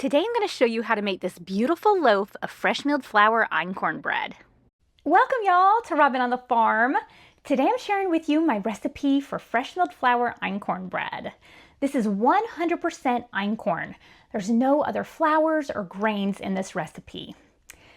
Today I'm going to show you how to make this beautiful loaf of fresh milled flour einkorn bread. Welcome y'all to Robin on the Farm. Today I'm sharing with you my recipe for fresh milled flour einkorn bread. This is 100% einkorn. There's no other flours or grains in this recipe.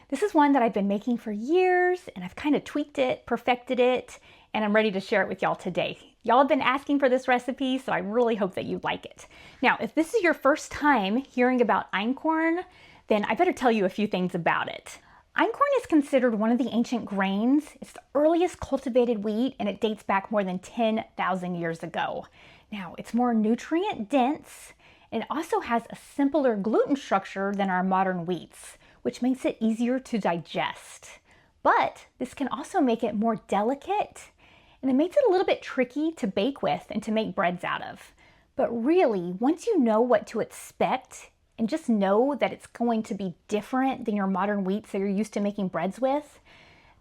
This is one that I've been making for years and I've kind of tweaked it, perfected it, and I'm ready to share it with y'all today. Y'all have been asking for this recipe, so I really hope that you like it. Now, if this is your first time hearing about einkorn, then I better tell you a few things about it. Einkorn is considered one of the ancient grains. It's the earliest cultivated wheat, and it dates back more than 10,000 years ago. Now, it's more nutrient dense, and it also has a simpler gluten structure than our modern wheats, which makes it easier to digest. But this can also make it more delicate, and it makes it a little bit tricky to bake with and to make breads out of. But really, once you know what to expect and just know that it's going to be different than your modern wheats that you're used to making breads with,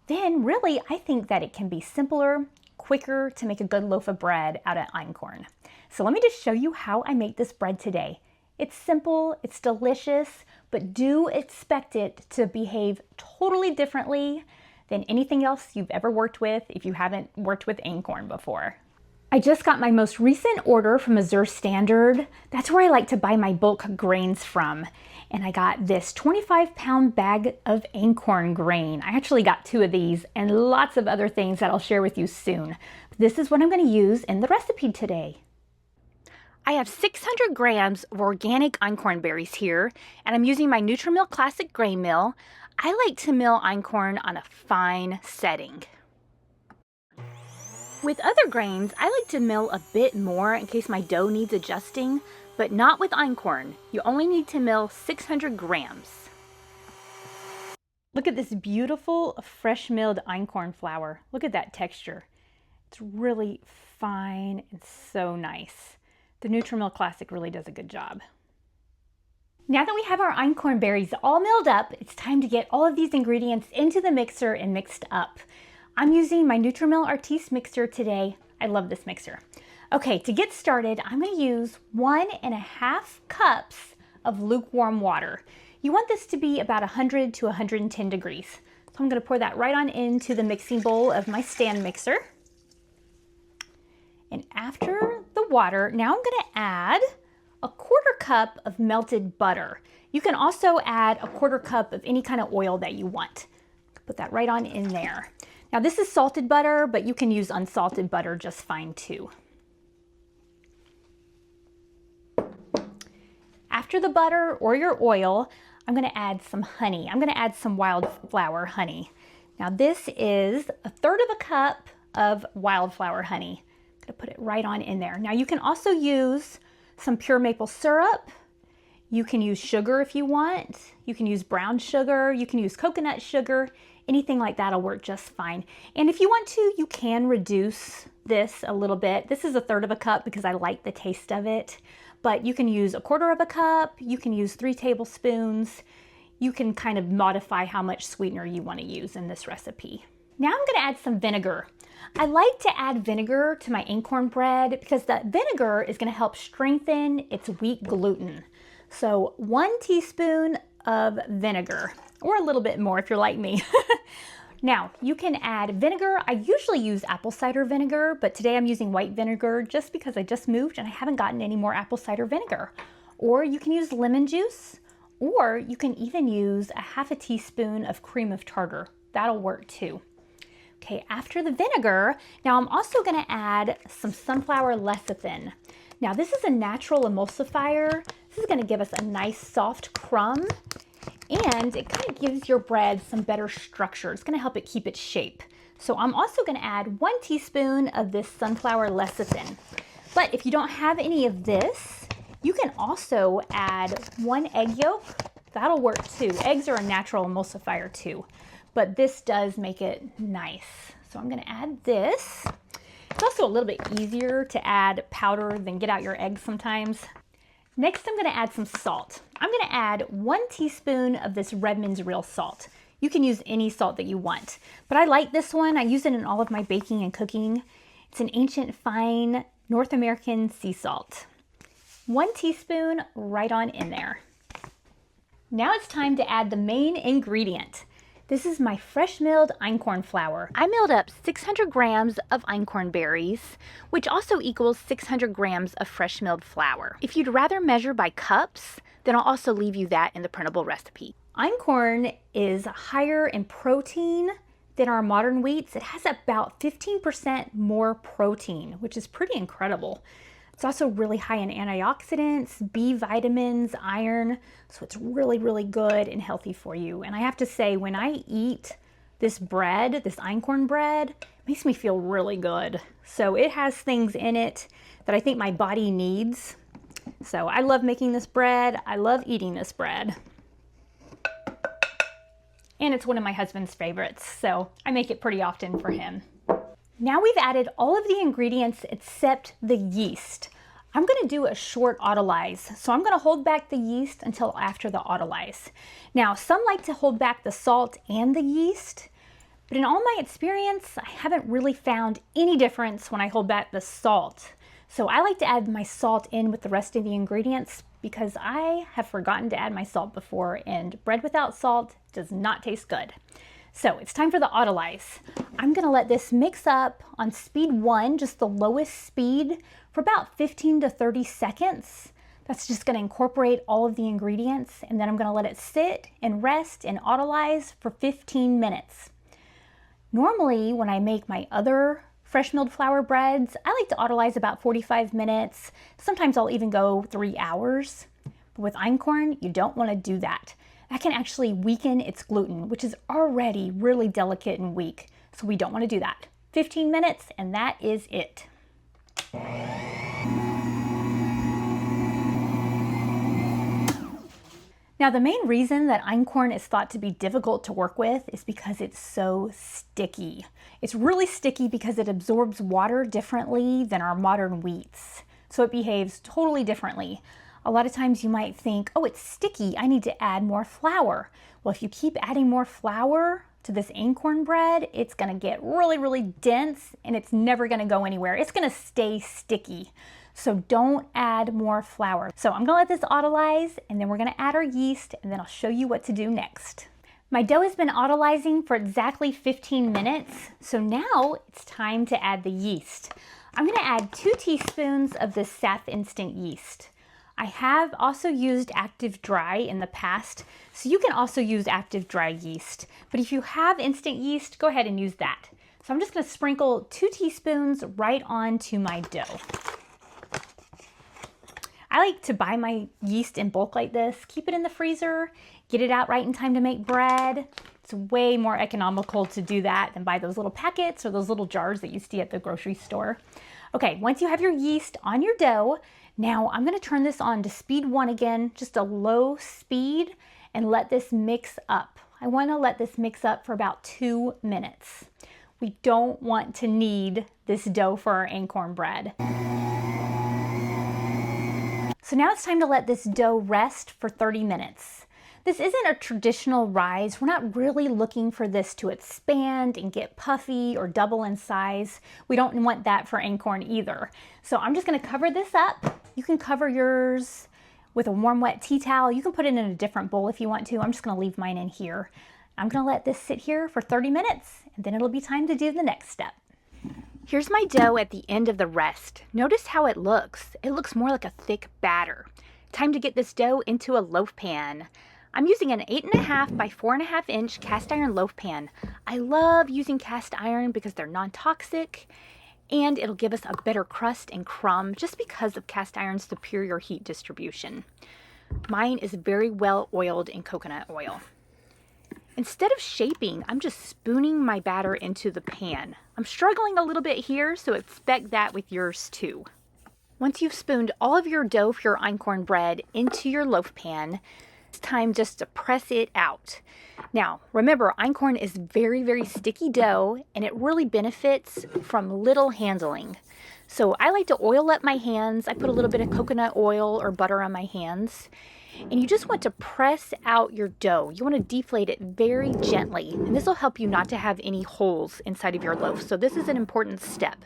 then really I think that it can be simpler, quicker to make a good loaf of bread out of einkorn. So let me just show you how I make this bread today. It's simple, it's delicious, but do expect it to behave totally differently than anything else you've ever worked with if you haven't worked with einkorn before. I just got my most recent order from Missouri Standard. That's where I like to buy my bulk grains from. And I got this 25-pound bag of einkorn grain. I actually got 2 of these and lots of other things that I'll share with you soon. This is what I'm going to use in the recipe today. I have 600 grams of organic einkorn berries here, and I'm using my NutriMill Classic grain mill. I like to mill einkorn on a fine setting. With other grains, I like to mill a bit more in case my dough needs adjusting, but not with einkorn. You only need to mill 600 grams. Look at this beautiful fresh milled einkorn flour. Look at that texture. It's really fine and so nice. The NutriMill Classic really does a good job. Now that we have our einkorn berries all milled up, it's time to get all of these ingredients into the mixer and mixed up. I'm using my NutriMill Artiste mixer today. I love this mixer. Okay, to get started, I'm going to use 1.5 cups of lukewarm water. You want this to be about 100 to 110 degrees. So I'm going to pour that right on into the mixing bowl of my stand mixer. And after the water, now I'm going to add a 1/4 cup of melted butter. You can also add a 1/4 cup of any kind of oil that you want. Put that right on in there. Now this is salted butter, but you can use unsalted butter just fine too. After the butter or your oil, I'm going to add some honey. I'm going to add some wildflower honey. Now this is 1/3 cup of wildflower honey. I'm going to put it right on in there. Now you can also use some pure maple syrup. You can use sugar if you want. You can use brown sugar. You can use coconut sugar. Anything like that will work just fine. And if you want to, you can reduce this a little bit. This is 1/3 cup because I like the taste of it. But you can use 1/4 cup. You can use 3 tablespoons. You can kind of modify how much sweetener you want to use in this recipe. Now I'm going to add some vinegar. I like to add vinegar to my einkorn bread because the vinegar is going to help strengthen its wheat gluten. So 1 teaspoon of vinegar, or a little bit more if you're like me. Now you can add vinegar. I usually use apple cider vinegar, but today I'm using white vinegar just because I just moved and I haven't gotten any more apple cider vinegar. Or you can use lemon juice, or you can even use a 1/2 teaspoon of cream of tartar. That'll work too. Okay, after the vinegar, now I'm also going to add some sunflower lecithin. Now this is a natural emulsifier. This is going to give us a nice soft crumb, and it kind of gives your bread some better structure. It's going to help it keep its shape. So I'm also going to add 1 teaspoon of this sunflower lecithin. But if you don't have any of this, you can also add 1 egg yolk. That'll work too. Eggs are a natural emulsifier too. But this does make it nice. So I'm going to add this. It's also a little bit easier to add powder than get out your eggs sometimes. Next, I'm going to add some salt. I'm going to add 1 teaspoon of this Redmond's Real Salt. You can use any salt that you want, but I like this one. I use it in all of my baking and cooking. It's an ancient, fine North American sea salt. 1 teaspoon right on in there. Now it's time to add the main ingredient. This is my fresh milled einkorn flour. I milled up 600 grams of einkorn berries, which also equals 600 grams of fresh milled flour. If you'd rather measure by cups, then I'll also leave you that in the printable recipe. Einkorn is higher in protein than our modern wheats. It has about 15% more protein, which is pretty incredible. It's also really high in antioxidants, B vitamins, iron, so it's really, really good and healthy for you. And I have to say, when I eat this bread, this einkorn bread, it makes me feel really good. So it has things in it that I think my body needs. So I love making this bread. I love eating this bread. And it's one of my husband's favorites, so I make it pretty often for him. Now we've added all of the ingredients except the yeast. I'm going to do a short Autolyse, so I'm going to hold back the yeast until after the Autolyse. Now, some like to hold back the salt and the yeast, but in all my experience, I haven't really found any difference when I hold back the salt. So I like to add my salt in with the rest of the ingredients because I have forgotten to add my salt before, and bread without salt does not taste good. So it's time for the Autolyse. I'm gonna let this mix up on speed 1, just the lowest speed, for about 15 to 30 seconds. That's just gonna incorporate all of the ingredients, and then I'm gonna let it sit and rest and Autolyse for 15 minutes. Normally, when I make my other fresh milled flour breads, I like to Autolyse about 45 minutes. Sometimes I'll even go 3 hours. But with einkorn, you don't wanna do that. That can actually weaken its gluten, which is already really delicate and weak. So we don't want to do that. 15 minutes, and that is it. Now, the main reason that einkorn is thought to be difficult to work with is because it's so sticky. It's really sticky because it absorbs water differently than our modern wheats. So it behaves totally differently. A lot of times you might think, oh, it's sticky, I need to add more flour. Well, if you keep adding more flour to this einkorn bread, it's gonna get really, really dense and it's never gonna go anywhere. It's gonna stay sticky. So don't add more flour. So I'm gonna let this Autolyse, and then we're gonna add our yeast, and then I'll show you what to do next. My dough has been Autolyzing for exactly 15 minutes. So now it's time to add the yeast. I'm gonna add 2 teaspoons of this Saf instant yeast. I have also used active dry in the past, so you can also use active dry yeast. But if you have instant yeast, go ahead and use that. So I'm just gonna sprinkle 2 teaspoons right onto my dough. I like to buy my yeast in bulk like this, keep it in the freezer, get it out right in time to make bread. It's way more economical to do that than buy those little packets or those little jars that you see at the grocery store. Okay, once you have your yeast on your dough, now I'm gonna turn this on to speed 1 again, just a low speed, and let this mix up. I wanna let this mix up for about 2 minutes. We don't want to knead this dough for our einkorn bread. So now it's time to let this dough rest for 30 minutes. This isn't a traditional rise. We're not really looking for this to expand and get puffy or double in size. We don't want that for einkorn either. So I'm just gonna cover this up. You can cover yours with a warm, wet tea towel. You can put it in a different bowl if you want to. I'm just gonna leave mine in here. I'm gonna let this sit here for 30 minutes, and then it'll be time to do the next step. Here's my dough at the end of the rest. Notice how it looks. It looks more like a thick batter. Time to get this dough into a loaf pan. I'm using an 8.5 by 4.5 inch cast iron loaf pan. I love using cast iron because they're non-toxic, and it'll give us a better crust and crumb just because of cast iron's superior heat distribution. Mine is very well oiled in coconut oil. Instead of shaping, I'm just spooning my batter into the pan. I'm struggling a little bit here, so expect that with yours too. Once you've spooned all of your dough for your einkorn bread into your loaf pan, it's time just to press it out. Now, remember, einkorn is very, very sticky dough, and it really benefits from little handling. So I like to oil up my hands. I put a little bit of coconut oil or butter on my hands. And you just want to press out your dough. You want to deflate it very gently, and this will help you not to have any holes inside of your loaf. So this is an important step.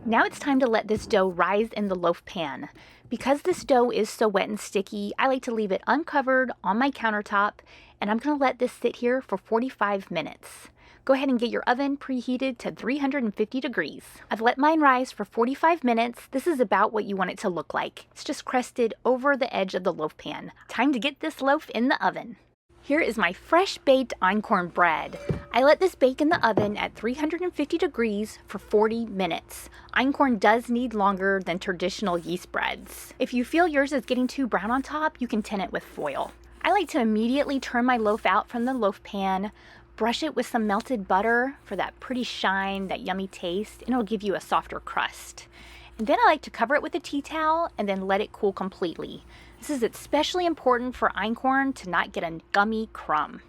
Now it's time to let this dough rise in the loaf pan. Because this dough is so wet and sticky, I like to leave it uncovered on my countertop, and I'm going to let this sit here for 45 minutes. Go ahead and get your oven preheated to 350 degrees. I've let mine rise for 45 minutes. This is about what you want it to look like. It's just crusted over the edge of the loaf pan. Time to get this loaf in the oven. Here is my fresh baked einkorn bread. I let this bake in the oven at 350 degrees for 40 minutes. Einkorn does need longer than traditional yeast breads. If you feel yours is getting too brown on top, you can tin it with foil. I like to immediately turn my loaf out from the loaf pan, brush it with some melted butter for that pretty shine, that yummy taste, and it'll give you a softer crust. And then I like to cover it with a tea towel and then let it cool completely. This is especially important for einkorn to not get a gummy crumb.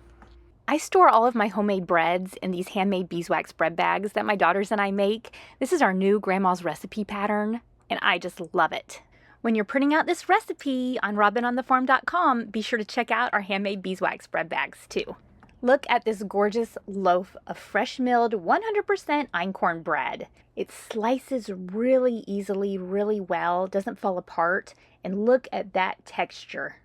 I store all of my homemade breads in these handmade beeswax bread bags that my daughters and I make. This is our new grandma's recipe pattern, and I just love it. When you're printing out this recipe on robinonthefarm.com, be sure to check out our handmade beeswax bread bags too. Look at this gorgeous loaf of fresh milled 100% einkorn bread. It slices really easily, really well, doesn't fall apart, and look at that texture.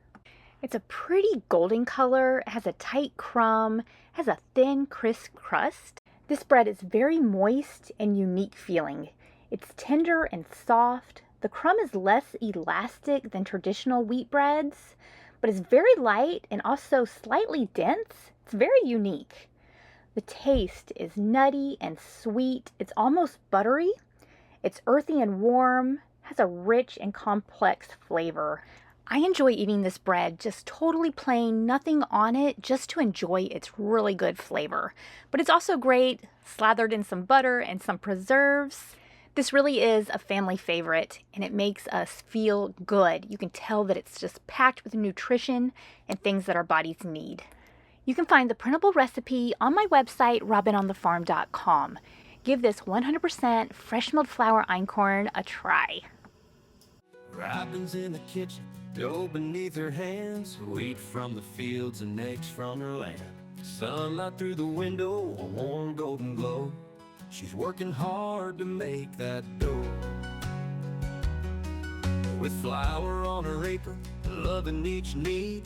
It's a pretty golden color, it has a tight crumb, has a thin, crisp crust. This bread is very moist and unique feeling. It's tender and soft. The crumb is less elastic than traditional wheat breads, but it's very light and also slightly dense. It's very unique. The taste is nutty and sweet. It's almost buttery. It's earthy and warm, has a rich and complex flavor. I enjoy eating this bread just totally plain, nothing on it, just to enjoy its really good flavor. But it's also great slathered in some butter and some preserves. This really is a family favorite, and it makes us feel good. You can tell that it's just packed with nutrition and things that our bodies need. You can find the printable recipe on my website, robinonthefarm.com. Give this 100% fresh milled flour einkorn a try. Robin's in the kitchen, dough beneath her hands, wheat from the fields and eggs from her land. Sunlight through the window, a warm golden glow. She's working hard to make that dough. With flour on her apron, loving each knead,